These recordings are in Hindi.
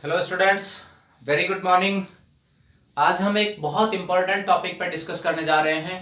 Hello students, very good morning. आज हम एक बहुत इंपॉर्टेंट टॉपिक पर डिस्कस करने जा रहे हैं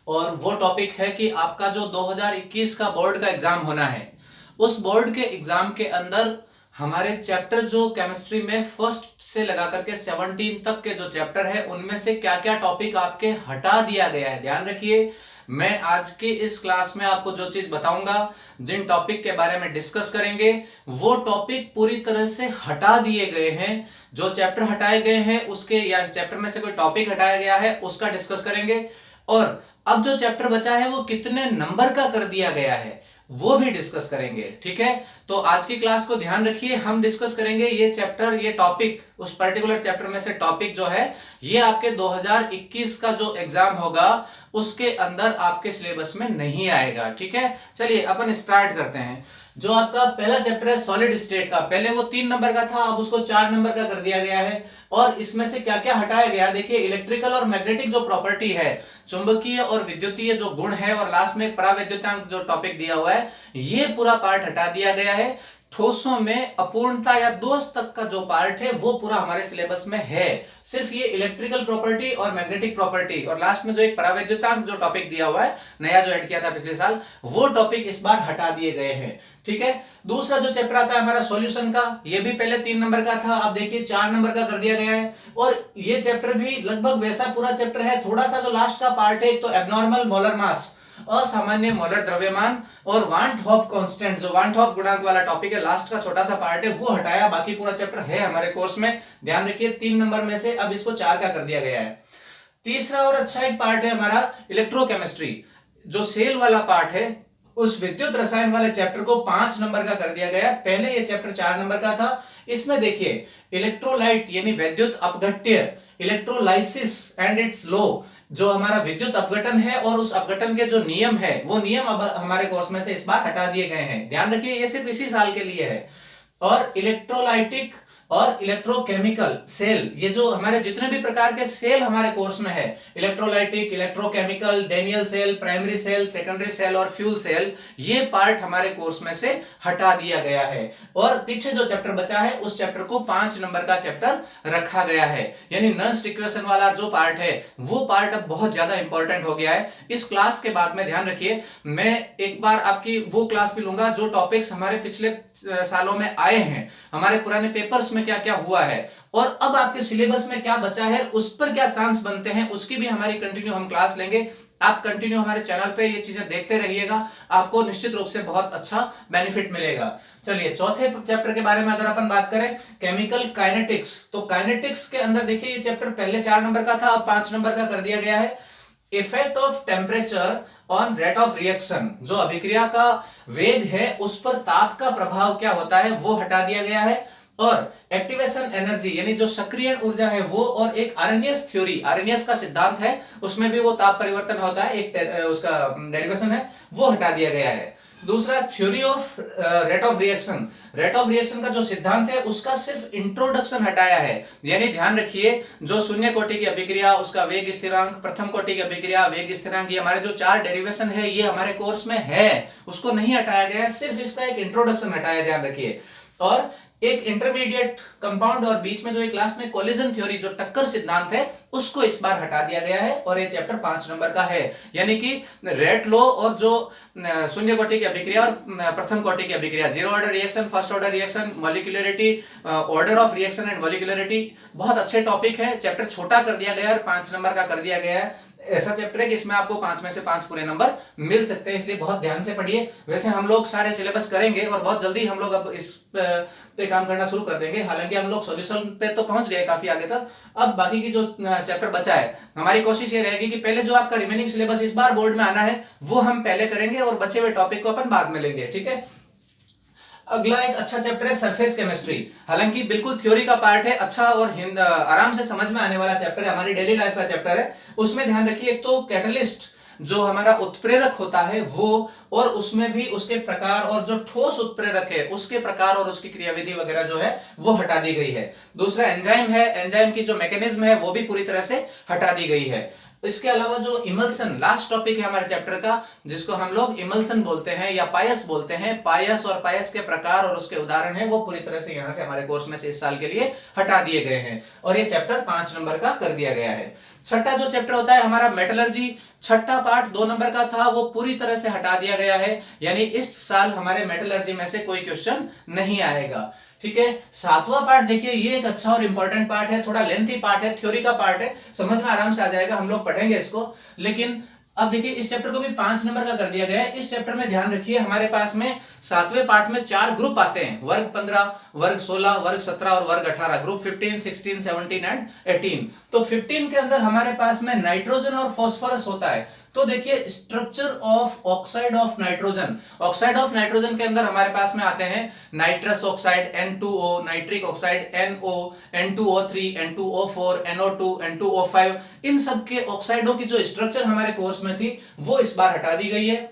और वो टॉपिक है कि आपका जो 2021 का बोर्ड का एग्जाम होना है, उस बोर्ड के एग्जाम के अंदर हमारे चैप्टर जो केमिस्ट्री में फर्स्ट से लगा करके 17 तक के जो चैप्टर है उनमें से क्या क्या टॉपिक आपके हटा दिया गया है। ध्यान रखिए, मैं आज की इस क्लास में आपको जो चीज बताऊंगा, जिन टॉपिक के बारे में डिस्कस करेंगे, वो टॉपिक पूरी तरह से हटा दिए गए हैं। जो चैप्टर हटाए गए हैं उसके या चैप्टर में से कोई टॉपिक हटाया गया है उसका डिस्कस करेंगे, और अब जो चैप्टर बचा है वो कितने नंबर का कर दिया गया है वो भी डिस्कस करेंगे। ठीक है, तो आज की क्लास को ध्यान रखिए, हम डिस्कस करेंगे ये चैप्टर, ये टॉपिक, उस पर्टिकुलर चैप्टर में से टॉपिक जो है ये आपके 2021 का जो एग्जाम होगा उसके अंदर आपके सिलेबस में नहीं आएगा। ठीक है, चलिए अपन स्टार्ट करते हैं। जो आपका पहला चैप्टर है सॉलिड स्टेट का, पहले वो 3 नंबर का था, अब उसको 4 नंबर का कर दिया गया है। और इसमें से क्या क्या हटाया गया, देखिए इलेक्ट्रिकल और मैग्नेटिक जो प्रॉपर्टी है, चुंबकीय और विद्युतीय जो गुण है, और लास्ट में परावैद्युतांक जो टॉपिक दिया हुआ है, ये पूरा पार्ट हटा दिया गया है। ठोसों में अपूर्णता या दोष तक का जो पार्ट है वो पूरा हमारे सिलेबस में है। सिर्फ ये इलेक्ट्रिकल प्रॉपर्टी और मैग्नेटिक प्रॉपर्टी और लास्ट में जो एक परावैद्युतांक जो टॉपिक दिया हुआ है, नया जो ऐड किया था पिछले साल, वो टॉपिक इस बार हटा दिए गए हैं। ठीक है, दूसरा जो चैप्टर आता है हमारा सॉल्यूशन का, ये भी पहले 3 नंबर का था, अब देखिए 4 नंबर का कर दिया गया है। और ये चैप्टर भी लगभग वैसा पूरा चैप्टर है, थोड़ा सा जो लास्ट का पार्ट है, एक तो एब्नॉर्मल मोलर मास, असामान्य मोलर द्रव्यमान, और वान हॉफ कांस्टेंट, जो वान हॉफ गुणांक वाला टॉपिक है, लास्ट का छोटा सा पार्ट है, वो हटाया। बाकी पूरा चैप्टर है हमारे कोर्स में, ध्यान रखिए 3 नंबर में से अब इसको 4 का कर दिया गया है। तीसरा और अच्छा एक पार्ट है हमारा इलेक्ट्रोकेमिस्ट्री, जो सेल वाला पार्ट है, उस विद्युत रसायन वाले चैप्टर को 5 नंबर का कर दिया गया। पहले ये चैप्टर 4 नंबर का था। इसमें देखिए इलेक्ट्रोलाइट यानी विद्युत अपघट्य, इलेक्ट्रोलाइसिस एंड इट्स लॉ, जो हमारा विद्युत अपघटन है और उस अपघटन के जो नियम है, वो नियम अब हमारे कोर्स में से इस बार हटा दिए गए हैं। ध्यान रखिए ये सिर्फ इसी साल के लिए है। और इलेक्ट्रोलाइटिक और इलेक्ट्रोकेमिकल सेल, ये जो हमारे जितने भी प्रकार के सेल हमारे कोर्स में है, electrolytic, electrochemical, Daniel cell, primary cell, secondary cell और फ्यूल सेल, ये पार्ट हमारे कोर्स में से हटा दिया गया है। और पीछे जो चैप्टर बचा है उस चैप्टर को 5 नंबर का चैप्टर रखा गया है। यानी नर्स्ट इक्वेशन वाला जो पार्ट है वो पार्ट अब बहुत ज्यादा इंपॉर्टेंट हो गया है। इस क्लास के बाद में ध्यान रखिए, मैं एक बार आपकी वो क्लास भी लूंगा जो टॉपिक्स हमारे पिछले सालों में आए हैं, हमारे पुराने पेपर्स में क्या क्या हुआ है और अब आपके सिलेबस में क्या बचा है, उस पर क्या चांस बनते हैं, उसकी भी हमारी कंटिन्यू हम क्लास लेंगे। आप कंटिन्यू हमारे चैनल पे ये चीजें देखते रहिएगा, आपको निश्चित रूप से बहुत अच्छा बेनिफिट मिलेगा। चलिए चौथे चैप्टर के बारे में अगर अपन बात करें, केमिकल काइनेटिक्स, तो काइनेटिक्स के अंदर देखिए ये चैप्टर पहले 4 नंबर का था, अब 5 नंबर का कर दिया गया है। Effect of temperature on rate of reaction, जो अभिक्रिया का वेग है उस पर ताप का प्रभाव क्या होता है वो हटा दिया गया है। और एक्टिवेशन एनर्जी यानी जो सक्रियण ऊर्जा है वो, और एक आरएनएस थ्योरी, आरएनएस का सिद्धांत है, उसमें भी वो ताप परिवर्तन होता है, एक उसका डेरिवेशन है, वो हटा दिया गया है। दूसरा theory of rate of reaction, rate of reaction का जो सिद्धांत है उसका सिर्फ इंट्रोडक्शन हटाया है। यानी ध्यान रखिए, जो शून्य कोटि की अभिक्रिया, उसका वेग स्थिरांक, प्रथम कोटि की अभिक्रिया वेग स्थिरांक, ये हमारे जो 4 डेरिवेशन है ये हमारे कोर्स में है, उसको नहीं हटाया गया, सिर्फ इसका एक इंट्रोडक्शन हटाया, ध्यान रखिए। और एक इंटरमीडिएट कंपाउंड और बीच में जो एक लास्ट में कोलिजन थ्योरी, जो टक्कर सिद्धांत है, उसको इस बार हटा दिया गया है और ये चैप्टर 5 नंबर का है। यानी कि रेट लॉ और जो शून्य कोटि की अभिक्रिया और प्रथम कोटि की अभिक्रिया, zero order reaction, first order reaction, molecularity, order of reaction and molecularity, बहुत अच्छे टॉपिक है। चैप्टर छोटा कर दिया गया और 5 नंबर का कर दिया गया है। ऐसा चैप्टर है कि इसमें आपको 5 में से 5 पूरे नंबर मिल सकते हैं, इसलिए बहुत ध्यान से पढ़िए। वैसे हम लोग सारे सिलेबस करेंगे और बहुत जल्दी हम लोग अब इस पे काम करना शुरू कर देंगे। हालांकि हम लोग सॉल्यूशन पे तो पहुंच गए काफी आगे तक, अब बाकी की जो चैप्टर बचा है, हमारी कोशिश ये रहेगी कि पहले जो आपका रिमेनिंग सिलेबस इस बार बोर्ड में आना है वो हम पहले करेंगे और बचे हुए टॉपिक को अपन बाद में लेंगे। ठीक है, अगला एक अच्छा चैप्टर है सरफेस केमिस्ट्री। हालांकि बिल्कुल थ्योरी का पार्ट है, अच्छा और आराम से समझ में आने वाला चैप्टर है, हमारी डेली लाइफ का चैप्टर है। उसमें ध्यान रखिए, एक तो कैटलिस्ट जो हमारा उत्प्रेरक होता है वो, और उसमें भी उसके प्रकार, और जो ठोस उत्प्रेरक है उसके प्रकार और उसकी क्रियाविधि वगैरह जो है वो हटा दी गई है। दूसरा एंजाइम है, एंजाइम की जो मैकेनिज्म है वो भी पूरी तरह से हटा दी गई है। इसके अलावा जो इमल्सन लास्ट टॉपिक है हमारे चैप्टर का, जिसको हम लोग इमल्सन बोलते हैं या पायस बोलते हैं, पायस और पायस के प्रकार और उसके उदाहरण है, वो पूरी तरह से यहाँ से हमारे कोर्स में से इस साल के लिए हटा दिए गए हैं और ये चैप्टर 5 नंबर का कर दिया गया है। छठा जो चैप्टर होता है हमारा मेटलर्जी, छठा पार्ट 2 नंबर का था, वो पूरी तरह से हटा दिया गया है, यानी इस साल हमारे मेटलर्जी में से कोई क्वेश्चन नहीं आएगा। ठीक है, सातवां पार्ट देखिए, ये एक अच्छा और इंपॉर्टेंट पार्ट है, थोड़ा लेंथी पार्ट है, थ्योरी का पार्ट है, समझ में आराम से आ जाएगा, हम लोग पढ़ेंगे इसको। लेकिन अब देखिए इस चैप्टर को भी 5 नंबर का कर दिया गया है। इस चैप्टर में ध्यान रखिए हमारे पास में 7वें पार्ट में 4 ग्रुप आते हैं, वर्ग 15, वर्ग 16, वर्ग 17 और वर्ग 18, ग्रुप 15, 16, 17 एंड 18। तो 15 के अंदर हमारे पास में नाइट्रोजन और फास्फोरस होता है। तो देखिए structure of oxide of nitrogen, oxide of nitrogen के अंदर हमारे पास में आते हैं nitrous oxide N2O, nitric oxide NO, N2O3, N2O4, NO2, N2O5, इन सब के ऑक्साइडों की जो स्ट्रक्चर हमारे कोर्स में थी वो इस बार हटा दी गई है।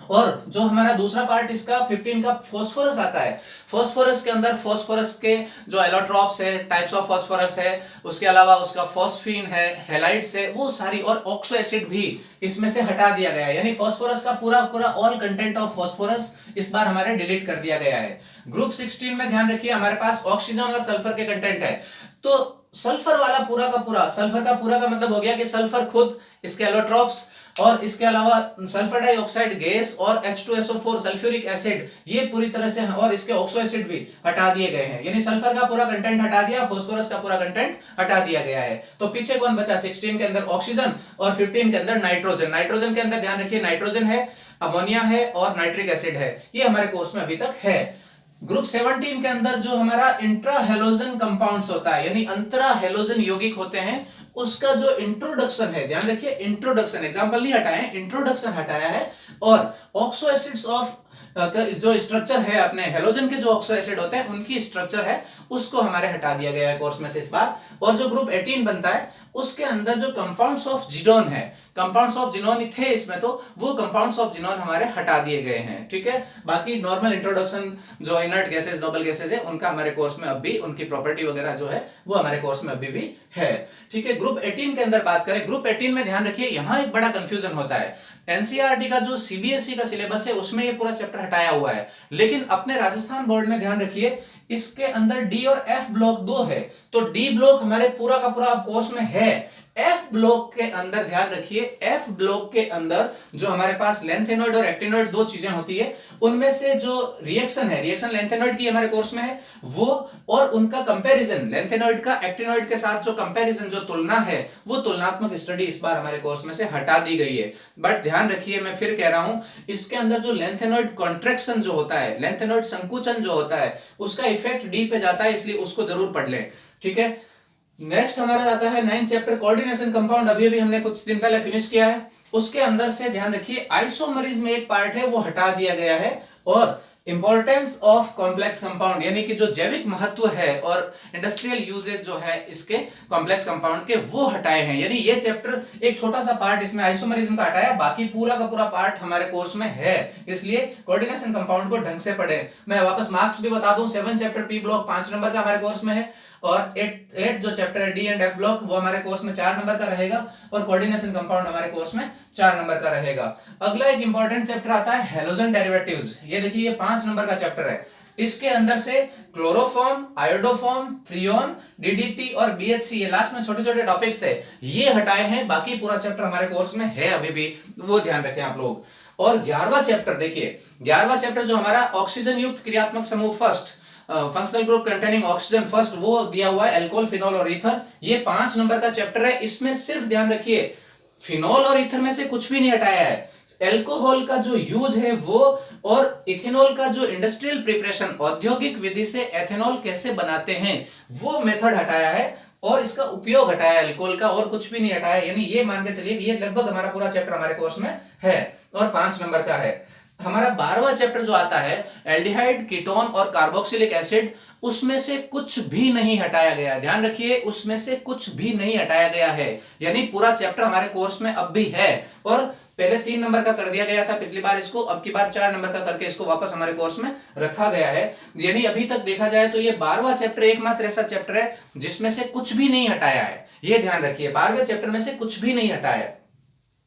और जो हमारा दूसरा पार्ट इसका 15 का फास्फोरस आता है, फास्फोरस के अंदर फास्फोरस के जो एलोट्रॉप्स है, टाइप्स ऑफ फास्फोरस है, उसके अलावा उसका फॉस्फीन है, हैलाइड्स है, वो सारी, और ऑक्सो एसिड भी इसमें से हटा दिया गया है, यानी फास्फोरस का पूरा पूरा ऑल कंटेंट ऑफ फास्फोरस इस बार हमारे डिलीट कर दिया गया है। ग्रुप 16 में ध्यान रखिए हमारे पास ऑक्सीजन और सल्फर के कंटेंट है। तो सल्फर वाला पूरा का पूरा, सल्फर का पूरा का मतलब हो गया कि सल्फर खुद, इसके एलोट्रॉप्स और इसके अलावा सल्फर डाइऑक्साइड गैस और H2SO4 सल्फ्यूरिक एसिड, ये पूरी तरह से, और इसके ऑक्सो एसिड भी हटा दिए गए हैं, यानी सल्फर का पूरा कंटेंट हटा दिया, फास्फोरस का पूरा कंटेंट हटा दिया गया है। तो पीछे कौन बचा? 16 के अंदर ऑक्सीजन और 15 के अंदर नाइट्रोजन। नाइट्रोजन के अंदर ध्यान रखिए नाइट्रोजन है, अमोनिया है और नाइट्रिक एसिड है, ये हमारे कोर्स में अभी तक है। ग्रुप 17 के अंदर जो हमारा इंट्रा हेलोजन कंपाउंड्स होता है, यानी अंतरा हेलोजन यौगिक होते हैं, उसका जो इंट्रोडक्शन है, ध्यान रखिए इंट्रोडक्शन, एग्जांपल नहीं हटाए, इंट्रोडक्शन हटाया है। और ऑक्सो एसिड्स ऑफ जो स्ट्रक्चर है अपने हेलोजन के जो ऑक्सो एसिड होते हैं उनकी स्ट्रक्चर है, उसको हमारे हटा दिया गया है कोर्स में से इस बार। और जो ग्रुप 18 बनता है उसके अंदर जो कंपाउंड्स ऑफ जिनोन है, कंपाउंड्स ऑफ जिनोन थे इसमें, तो वो कंपाउंड्स ऑफ जिनोन हमारे हटा दिए गए हैं। ठीक है, बाकी नॉर्मल इंट्रोडक्शन जो इनर्ट गैसेस, नोबल गैसेस है, उनका हमारे कोर्स में अभी उनकी प्रॉपर्टी वगैरह जो है वो हमारे कोर्स में अभी भी है। ठीक है, ग्रुप 18 के अंदर बात करें, ग्रुप 18 में ध्यान रखिए यहां एक बड़ा कंफ्यूजन होता है। एनसीईआरटी का जो सीबीएसई का सिलेबस है उसमें ये पूरा चैप्टर हटाया हुआ है, लेकिन अपने राजस्थान बोर्ड में ध्यान रखिए इसके अंदर डी और एफ ब्लॉक 2 है, तो डी ब्लॉक हमारे पूरा का पूरा कोर्स में है। एफ ब्लॉक के अंदर ध्यान रखिए, एफ ब्लॉक के अंदर जो हमारे पास लेंथेनॉइड और एक्टिनॉइड दो चीजें होती है, उनमें से जो रिएक्शन है, रिएक्शन लेंथेनॉइड की हमारे कोर्स में है वो, और उनका कंपैरिजन लेंथेनॉइड का एक्टिनॉइड के साथ जो कंपैरिजन, जो तुलना है, वो तुलनात्मक स्टडी इस बार हमारे कोर्स में से हटा दी गई है। बट ध्यान रखिए, मैं फिर कह रहा हूं, इसके अंदर जो लेंथेनॉइड कॉन्ट्रैक्शन जो होता है, लेंथेनॉइड संकुचन जो होता है, उसका इफेक्ट डी पे जाता है, इसलिए उसको जरूर पढ़ लें। ठीक है, नेक्स्ट हमारा आता है 9th चैप्टर कोऑर्डिनेशन कंपाउंड, अभी हमने कुछ दिन पहले फिनिश किया है। उसके अंदर से ध्यान रखिए आइसोमरिज्म में एक पार्ट है वो हटा दिया गया है, और इंपॉर्टेंस ऑफ कॉम्प्लेक्स कंपाउंड, यानी कि जो जैविक महत्व है और इंडस्ट्रियल यूजेज जो है इसके कॉम्प्लेक्स कंपाउंड के, वो हटाए हैं। यानी ये चैप्टर एक छोटा सा पार्ट इसमें आइसोमरिज्म का हटाया, बाकी पूरा का पूरा पार्ट हमारे कोर्स में है, इसलिए कोऑर्डिनेशन कंपाउंड को ढंग से पढ़े। मैं वापस मार्क्स भी बता दूं, 7 चैप्टर पी ब्लॉक 5 नंबर का हमारे कोर्स में है, और 8 जो चैप्टर है डी एंड एफ ब्लॉक वो हमारे कोर्स में 4 नंबर का रहेगा, और कोऑर्डिनेशन कंपाउंड हमारे कोर्स में 4 नंबर का रहेगा। अगला एक इंपॉर्टेंट चैप्टर आता है हेलोजन डेरिवेटिव्स, ये देखिए ये 5 नंबर का चैप्टर है। इसके अंदर से क्लोरोफॉर्म, आयोडोफॉर्म, फ्रियोन, डीडीटी और बीएचसी, ये लास्ट में छोटे छोटे टॉपिक्स थे, ये हटाए हैं, बाकी पूरा चैप्टर हमारे कोर्स में है अभी भी, वो ध्यान रखें आप लोग। और 11वां चैप्टर देखिए, 11वां चैप्टर जो हमारा ऑक्सीजन युक्त क्रियात्मक समूह first, functional group containing oxygen first, वो दिया हुआ है अल्कोहल, फिनॉल और ईथर, ये 5 नंबर का चैप्टर है। इसमें सिर्फ ध्यान रखिए फिनॉल और ईथर में से कुछ भी नहीं हटाया है, अल्कोहल का जो यूज है वो, और इथेनॉल का जो इंडस्ट्रियल प्रिपरेशन, औद्योगिक विधि से एथेनॉल कैसे बनाते हैं, वो मेथड हटाया है, और इसका उपयोग हटाया है अल्कोहल का, और कुछ भी नहीं हटाया। यानी ये मान के चलिए ये लगभग हमारा पूरा चैप्टर हमारे कोर्स में है, और 5 नंबर का है। हमारा 12वां चैप्टर जो आता है एल्डिहाइड, कीटोन और कार्बोक्सिलिक एसिड, उसमें से कुछ भी नहीं हटाया गया, ध्यान रखिए उसमें से कुछ भी नहीं हटाया गया है, यानी पूरा चैप्टर हमारे कोर्स में अब भी है। और पहले 3 नंबर का कर दिया गया था पिछली बार इसको, अब की बार 4 नंबर का करके इसको वापस हमारे कोर्स में रखा गया है। यानी अभी तक देखा जाए तो ये 12वां चैप्टर एकमात्र ऐसा चैप्टर है जिसमें से कुछ भी नहीं हटाया है। ये ध्यान रखिए, 12वें चैप्टर में से कुछ भी नहीं हटाया है,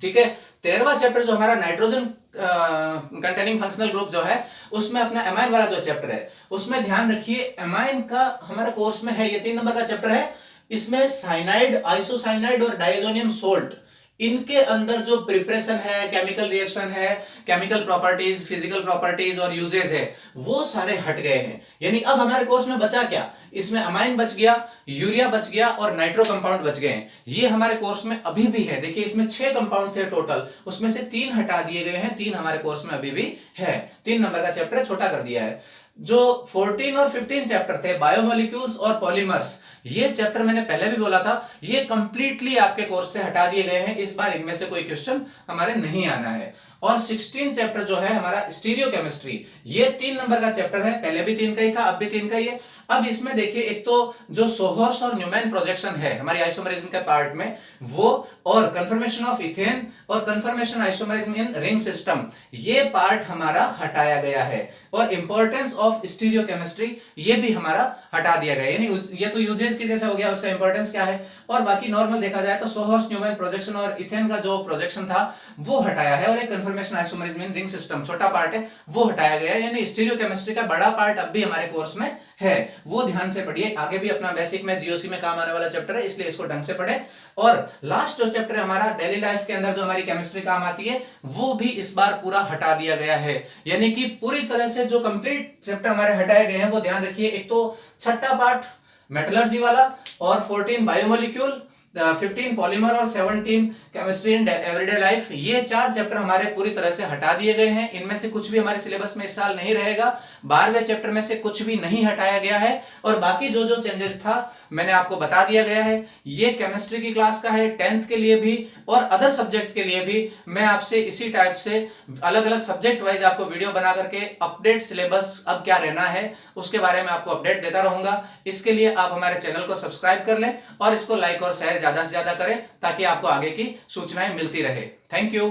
ठीक है। 13वां चैप्टर जो हमारा नाइट्रोजन कंटेनिंग फंक्शनल ग्रुप जो है, उसमें अपना एमाइन वाला जो चैप्टर है, उसमें ध्यान रखिए एमाइन का हमारा कोर्स में है, ये 3 नंबर का चैप्टर है। इसमें साइनाइड, आइसोसाइनाइड और डायजोनियम सोल्ट, इनके अंदर जो प्रिपरेशन है, केमिकल रिएक्शन है, केमिकल प्रॉपर्टीज, फिजिकल प्रॉपर्टीज और यूजेज है, वो सारे हट गए हैं। यानी अब हमारे कोर्स में बचा क्या, इसमें अमाइन बच गया, यूरिया बच गया और नाइट्रो कंपाउंड बच गए हैं। ये हमारे कोर्स में अभी भी है। देखिए इसमें 6 कंपाउंड थे टोटल, उसमें से 3 हटा दिए गए हैं, 3 हमारे कोर्स में अभी भी है। 3 नंबर का चैप्टर छोटा कर दिया है। जो 14 और 15 चैप्टर थे, बायोमोलिक्यूल्स और पॉलीमर्स, ये चैप्टर मैंने पहले भी बोला था, ये कंप्लीटली आपके कोर्स से हटा दिए गए हैं। इस बार इनमें से कोई क्वेश्चन हमारे नहीं आना है। और 16 चैप्टर जो है हमारा स्टीरियो केमिस्ट्री, ये 3 नंबर का चैप्टर है, पहले भी 3 का ही था, अब भी 3 का ही है। अब इसमें देखिए एक तो जो सोहर्स और न्यूमैन प्रोजेक्शन है हमारी आइसोमरिज्म के पार्ट में, वो और कंफर्मेशन ऑफ इथेन और confirmation isomerism in ring system, ये पार्ट हमारा हटाया गया है। और इंपॉर्टेंस ऑफ स्टीरियो केमिस्ट्री, ये भी हमारा हटा दिया गया। यानी ये तो यूजेस की जैसे हो गया, उसका इंपॉर्टेंस क्या है। और बाकी नॉर्मल देखा जाए तो सोहर्स, न्यूमैन प्रोजेक्शन और इथेन का जो प्रोजेक्शन था वो हटाया है, और एक confirmation isomerism in ring system छोटा पार्ट है, वो हटाया गया है। यानी स्टीरियो केमिस्ट्री का बड़ा पार्ट अब भी हमारे कोर्स में है, वो ध्यान से पढ़िए। आगे भी अपना बेसिक में जीओसी में काम आने वाला चैप्टर है, इसलिए इसको ढंग से पढ़े। और लास्ट जो चैप्टर हमारा डेली लाइफ के अंदर जो हमारी केमिस्ट्री काम आती है, वो भी इस बार पूरा हटा दिया गया है। यानी कि पूरी तरह से जो कंप्लीट चैप्टर हमारे हटाए गए हैं, वो ध्यान रखिए। एक तो छठा पार्ट मेटलर्जी वाला, और 14 बायोमोलिक्यूल, 15 पॉलीमर और 17 केमिस्ट्री इन एवरीडे लाइफ, ये 4 चैप्टर हमारे पूरी तरह से हटा दिए गए हैं। इनमें से कुछ भी हमारे सिलेबस में इस साल नहीं रहेगा। 12वें चैप्टर में से कुछ भी नहीं हटाया गया है, और बाकी जो जो चेंजेस था मैंने आपको बता दिया गया है। ये केमिस्ट्री की क्लास का है, 10th के लिए भी और अदर सब्जेक्ट के लिए भी। मैं आपसे इसी टाइप से अलग अलग सब्जेक्ट वाइज आपको वीडियो बना करके अपडेट सिलेबस अब क्या रहना है उसके बारे में आपको अपडेट देता रहूंगा। इसके लिए आप हमारे चैनल को सब्सक्राइब कर लें और इसको लाइक और शेयर ज्यादा से ज्यादा करें, ताकि आपको आगे की सूचनाएं मिलती रहे। Thank you.